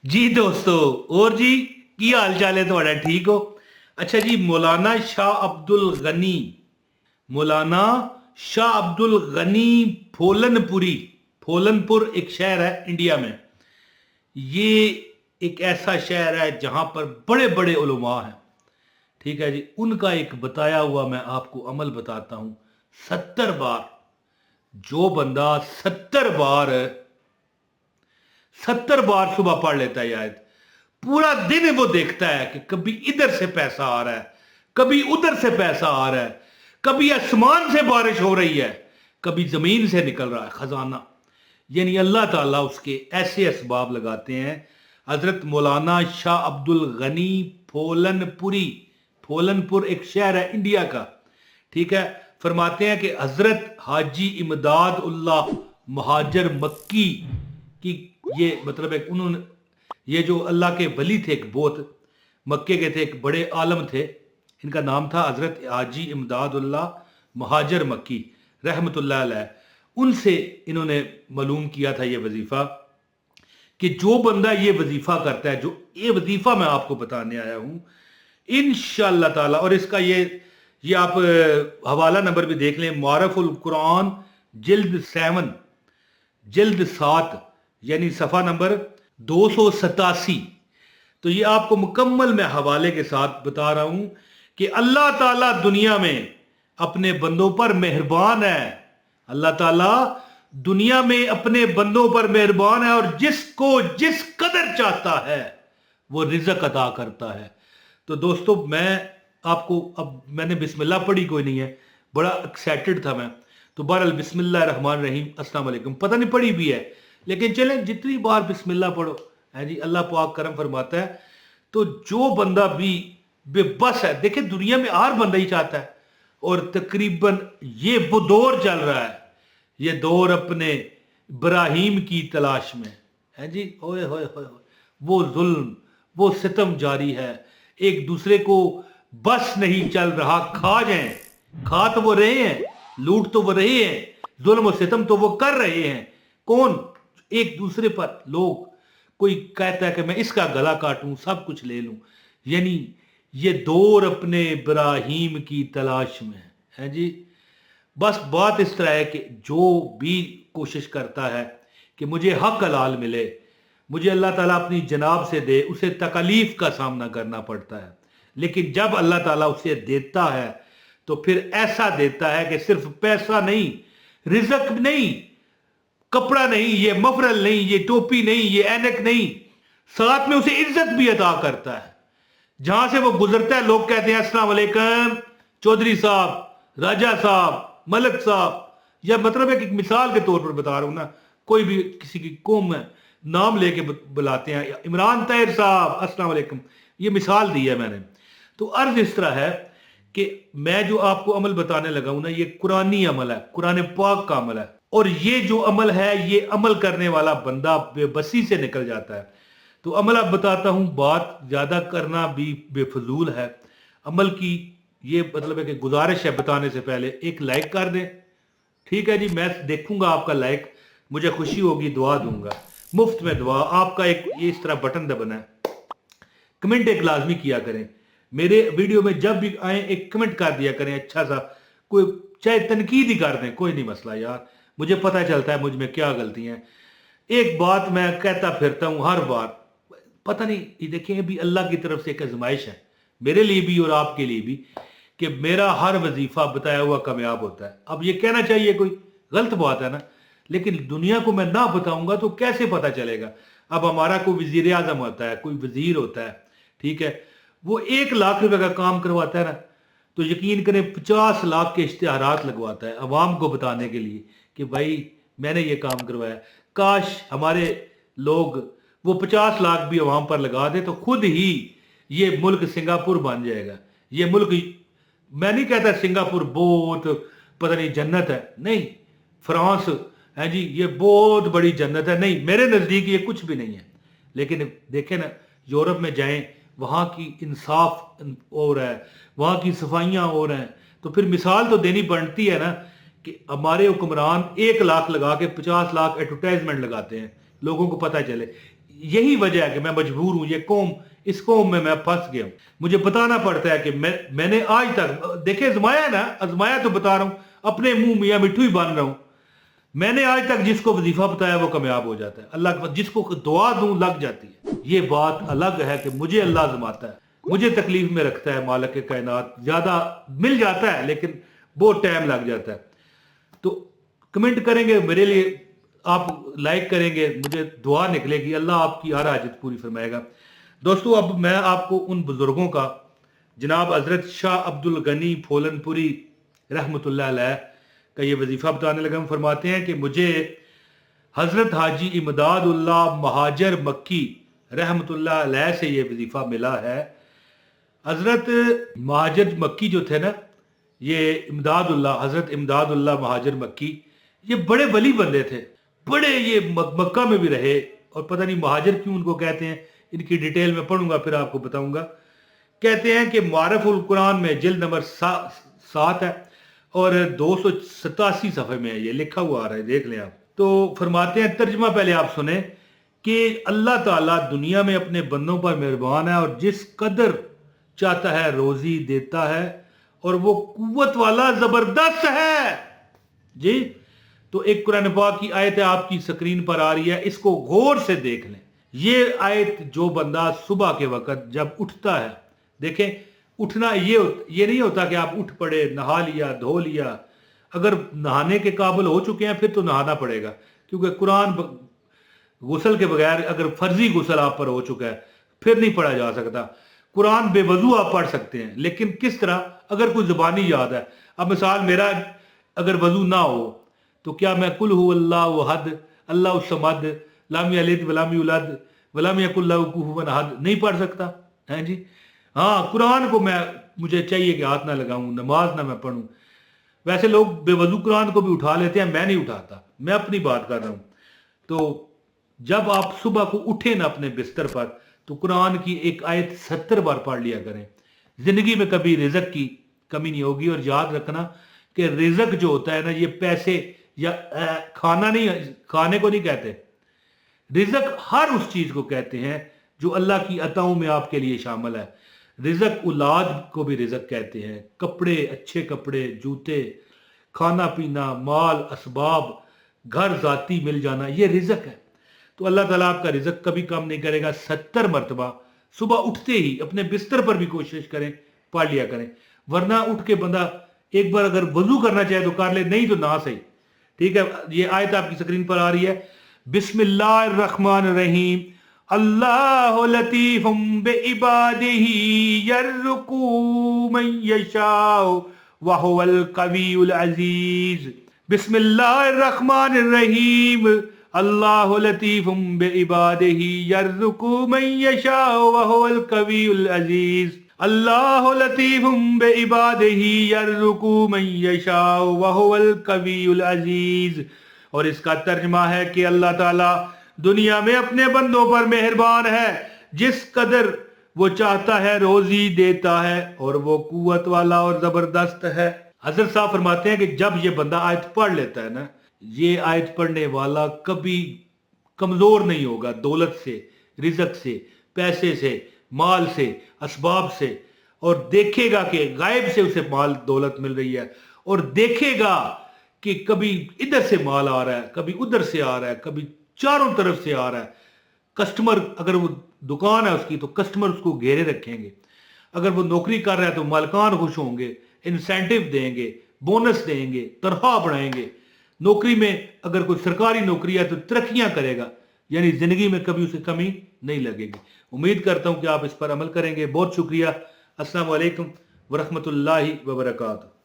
जी दोस्तों, और जी की हाल चाल है थोड़ा ठीक हो? अच्छा जी, मौलाना शाह अब्दुल गनी फोलनपुरी, फोलनपुर एक शहर है इंडिया में। ये एक ऐसा शहर है जहां पर बड़े बड़े उलमा हैं। ठीक है जी, उनका एक बताया हुआ मैं आपको अमल बताता हूं। 70 बार, जो बंदा 70 बार 70 बार सुबह पढ़ लेता है ये आयत, पूरा दिन वो देखता है कि कभी इधर से पैसा आ रहा है, कभी उधर से पैसा आ रहा है, कभी आसमान से बारिश हो रही है, कभी जमीन से निकल रहा है खजाना। यानी अल्लाह ताला उसके ऐसे असबाब लगाते हैं। हजरत मौलाना शाह अब्दुल गनी फोलनपुरी, फोलनपुर एक शहर है इंडिया का, ठीक है, फरमाते हैं कि हजरत हाजी इमदाद उल्लाह महाजर मक्की की, ये मतलब है उन्होंने, ये जो अल्लाह के वली थे, एक बहुत मक्के के थे, एक बड़े आलम थे, इनका नाम था हजरत हाजी इमदादुल्लाह महाजर मक्की रहमतुल्लाह अलैह। उनसे इन्होंने मालूम किया था ये वजीफा, कि जो बंदा ये वजीफा करता है, जो ये वजीफा मैं आपको बताने आया हूं, इंशाअल्लाह ताला, और इसका ये आप हवाला नंबर भी देख लें, मारफुल कुरान जिल्द 7 यानी सफ़ा नंबर 287। तो ये आपको मुकम्मल मैं हवाले के साथ बता रहा हूं कि अल्लाह ताला दुनिया में अपने बंदों पर मेहरबान है। अल्लाह ताला दुनिया में अपने बंदों पर मेहरबान है, और जिसको जिस कदर चाहता है वो रिज़्क़ अता करता है। तो दोस्तों, मैं आपको, अब मैंने बिस्मिल्लाह पढ़ी कोई नहीं है, बड़ा एक्साइटेड था मैं, तो बहरहाल बिस्मिल्लाह रहमान रहीम, अस्सलाम वालेकुम, पता नहीं पढ़ी भी है, लेकिन चलें जितनी बार बिस्मिल्लाह पढ़ो है जी, अल्लाह पाक करम फरमाता है। तो जो बंदा भी बेबस है, देखे दुनिया में हर बंदा ही चाहता है, और तकरीबन ये वो दौर चल रहा है, ये दौर अपने इब्राहिम की तलाश में है जी। ओए होए होए होए, वो जुल्म, वो सितम जारी है, एक दूसरे को बस नहीं चल रहा, खा जाएं, खा तो वो रहे हैं, लूट तो वो रहे हैं, जुल्म और सितम तो वो कर रहे हैं। कौन? एक दूसरे पर लोग, कोई कहता है कि मैं इसका गला काटूं, सब कुछ ले लूं। यानी ये दौर अपने इब्राहिम की तलाश में है जी। बस बात इस तरह है कि जो भी कोशिश करता है कि मुझे हक हलाल मिले, मुझे अल्लाह ताला अपनी जनाब से दे, उसे तकलीफ का सामना करना पड़ता है। लेकिन जब अल्लाह ताला उसे देता है तो फिर ऐसा देता है कि सिर्फ पैसा नहीं, रिज़्क़ नहीं, कपड़ा नहीं, ये मफरल नहीं, ये टोपी नहीं, ये ऐनक नहीं, साथ में उसे इज्जत भी अता करता है। जहां से वो गुजरता है लोग कहते हैं अस्सलाम वालेकुम चौधरी साहब, राजा साहब, मलक साहब। या मतलब है कि मिसाल के तौर पर बता रहा हूं ना, कोई भी किसी की कौम में नाम लेके बुलाते हैं, इमरान तैर साहब अस्सलाम वालेकुम, ये मिसाल दी है मैंने। तो अर्ज इस तरह है कि मैं जो आपको अमल बताने लगा हूं ना, ये कुरानी अमल है, कुरान पाक का अमल है, और ये जो अमल है, ये अमल करने वाला बंदा बेबसी से निकल जाता है। तो अमल अब बताता हूं, बात ज़्यादा करना भी बेफजूल है। अमल की ये मतलब है कि गुजारिश है, बताने से पहले एक लाइक कर दें, ठीक है जी, मैं देखूंगा आपका लाइक, मुझे खुशी होगी, दुआ दूंगा, मुफ्त में दुआ। आपका एक ये इस तरह बटन दबाना है, कमेंट एक लाजमी किया करें, मेरे वीडियो में जब भी आए एक कमेंट कर दिया करें, अच्छा सा, कोई चाहे तनकीद ही कर दें, कोई नहीं मसला यार, मुझे पता चलता है मुझ में क्या गलतियां हैं। एक बात मैं कहता फिरता हूं हर बार, पता नहीं, ये देखें अभी अल्लाह की तरफ से एक आजमाइश है मेरे लिए भी और आपके लिए भी, कि मेरा हर वजीफा बताया हुआ कामयाब होता है। अब ये कहना चाहिए कोई गलत बात है ना, लेकिन दुनिया को मैं ना बताऊंगा तो कैसे पता चलेगा। अब हमारा कोई वजीर आजम होता है, कोई वजीर होता है, ठीक है, वो 1 लाख रुपए का काम करवाता है ना, तो यकीन करें 50 लाख के इश्तिहारात लगवाता है अवाम को बताने के लिए कि भाई मैंने ये काम करवाया। काश हमारे लोग वो 50 लाख भी अवाम पर लगा दे तो खुद ही ये मुल्क सिंगापुर बन जाएगा। ये मुल्क, मैं नहीं कहता सिंगापुर बहुत पता नहीं जन्नत है, नहीं, फ्रांस है जी ये बहुत बड़ी जन्नत है, नहीं, मेरे नज़दीक ये कुछ भी नहीं है। लेकिन देखें ना, यूरोप में जाएं, वहाँ की इंसाफ हो रहा है, वहाँ की सफाइयाँ हो रहा हैं, तो फिर मिसाल तो देनी बनती है ना कि हमारे हुक्मरान 1 लाख लगा के 50 लाख एडवर्टाइजमेंट लगाते हैं, लोगों को पता चले। यही वजह है कि मैं मजबूर हूं, ये कौम, इस कौम में मैं फंस गया हूं। मुझे बताना पड़ता है कि मैंने आज तक देखे आजमाया ना, आजमाया तो बता रहा हूं, अपने मुंह मियां मिट्ठू ही बन रहा हूं। मैंने आज तक जिसको वजीफा बताया वो कामयाब हो जाता है, अल्लाह जिसको दुआ दूं लग जाती है। ये बात अलग है कि मुझे अल्लाह आजमाता है, मुझे तकलीफ में रखता है मालिक के कायनात, ज्यादा मिल जाता है लेकिन बहुत टाइम लग जाता है। तो कमेंट करेंगे मेरे लिए, आप लाइक करेंगे, मुझे दुआ निकलेगी, अल्लाह आपकी हर हाजत पूरी फरमाएगा। दोस्तों अब मैं आपको उन बुजुर्गों का, जनाब हजरत शाह अब्दुल गनी फोलनपुरी रहमतुल्लाह अलैह का ये वजीफा बताने लगा। हम फरमाते हैं कि मुझे हजरत हाजी इमदादुल्लाह महाजर मक्की रहमतुल्लाह अलैह से ये वजीफा मिला है। हजरत महाजर मक्की जो थे ना, ये हजरत इमदादुल्लाह महाजर मक्की, ये बड़े वली बंदे थे, बड़े, ये मक्का में भी रहे, और पता नहीं महाजर क्यों उनको कहते हैं, इनकी डिटेल में पढ़ूंगा फिर आपको बताऊंगा। कहते हैं कि मारफुल कुरान में जिल्द नंबर 7 है और 287 सफ़े में ये लिखा हुआ आ रहा है, देख लें आप। तो फरमाते हैं, तर्जमा पहले आप सुने, कि अल्लाह ताला दुनिया में अपने बंदों पर मेहरबान है और जिस कदर चाहता है रोजी देता है, और वो कुव्वत वाला जबरदस्त है जी। तो एक कुरान पाक की आयत है, आपकी स्क्रीन पर आ रही है, इसको गौर से देख लें। ये आयत, जो बंदा सुबह के वक्त जब उठता है, देखें उठना ये नहीं होता कि आप उठ पड़े, नहा लिया, धो लिया। अगर नहाने के काबिल हो चुके हैं फिर तो नहाना पड़ेगा, क्योंकि कुरान गुस्ल के बगैर, अगर फर्जी गुस्ल आप पर हो चुका है फिर नहीं पढ़ा जा सकता। कुरान बेवजू आप पढ़ सकते हैं, लेकिन किस तरह, अगर कोई जुबानी याद है। अब मिसाल मेरा अगर वजू ना हो तो क्या मैं कुल हु अल्लाहु अहद अल्लाहु समद लम यलिद वलम यूलद वलम यकुल लहू कुफुवन अहद नहीं पढ़ सकता है जी। हाँ, कुरान को मुझे चाहिए कि हाथ ना लगाऊं, नमाज ना मैं पढ़ूं। वैसे लोग बेवजू कुरान को भी उठा लेते हैं, मैं नहीं उठाता, मैं अपनी बात कर रहा हूं। तो जब आप सुबह को उठे ना अपने बिस्तर पर, तो कुरान की एक आयत 70 बार पढ़ लिया करें। जिंदगी में कभी रिजक की कमी नहीं होगी। और याद रखना कि रिजक जो होता है ना, ये पैसे या खाना नहीं, खाने को नहीं कहते। रिजक हर उस चीज को कहते हैं जो अल्लाह की अताओं में आपके लिए शामिल है। रिजक औलाद को भी रिजक कहते हैं, कपड़े, अच्छे कपड़े, जूते, खाना पीना, माल असबाब, घर जाती मिल जाना, ये रिजक है। तो अल्लाह ताला आपका रिजक कभी कम नहीं करेगा। 70 मरतबा सुबह उठते ही अपने बिस्तर पर भी कोशिश करें, पढ़ लिया करें। वरना उठ के बंदा एक बार अगर वजू करना चाहे तो कर ले, नहीं तो ना सही, ठीक है। ये आयत आपकी स्क्रीन पर आ रही है, बिस्मिल्लाहिर्रहमानिर्रहीम, अल्लाहु लतीफुम बिइबादिही यर्जुकु मन यशाउ व हुवल कवियुल अजीज। बिस्मिल्लाहिर्रहमानिर्रहीम, अल्लाहु लतीफुम बिइबादिही यर्जुकु मन यशाउ व हुवल कवियुल अजीज। अल्लाहु लतीफुम बिइबादिही यर्जुकु मन यशाउ व हुवल कवियुल अजीज। और इसका तर्जमा है कि अल्लाह ताला दुनिया में अपने बंदों पर मेहरबान है, जिस कदर वो चाहता है रोजी देता है, और वो कुव्वत वाला और जबरदस्त है। हजरत साहब फरमाते हैं कि जब ये बंदा आयत पढ़ लेता है ना, ये आयत पढ़ने वाला कभी कमजोर नहीं होगा, दौलत से, रिजक से, पैसे से, माल से, असबाब से। और देखेगा कि गायब से उसे माल दौलत मिल रही है, और देखेगा कि कभी इधर से माल आ रहा है, कभी उधर से आ रहा है, कभी चारों तरफ से आ रहा है। कस्टमर, अगर वो दुकान है उसकी, तो कस्टमर उसको घेरे रखेंगे। अगर वो नौकरी कर रहा है तो मालिकान खुश होंगे, इंसेंटिव देंगे, बोनस देंगे, तनख्वाह बढ़ाएंगे। नौकरी में अगर कोई सरकारी नौकरी है तो तरक्कियां करेगा, यानी जिंदगी में कभी उसे कमी नहीं लगेगी। उम्मीद करता हूं कि आप इस पर अमल करेंगे। बहुत शुक्रिया। अस्सलाम वालेकुम वरहमतुल्लाहि वबरकातुहू।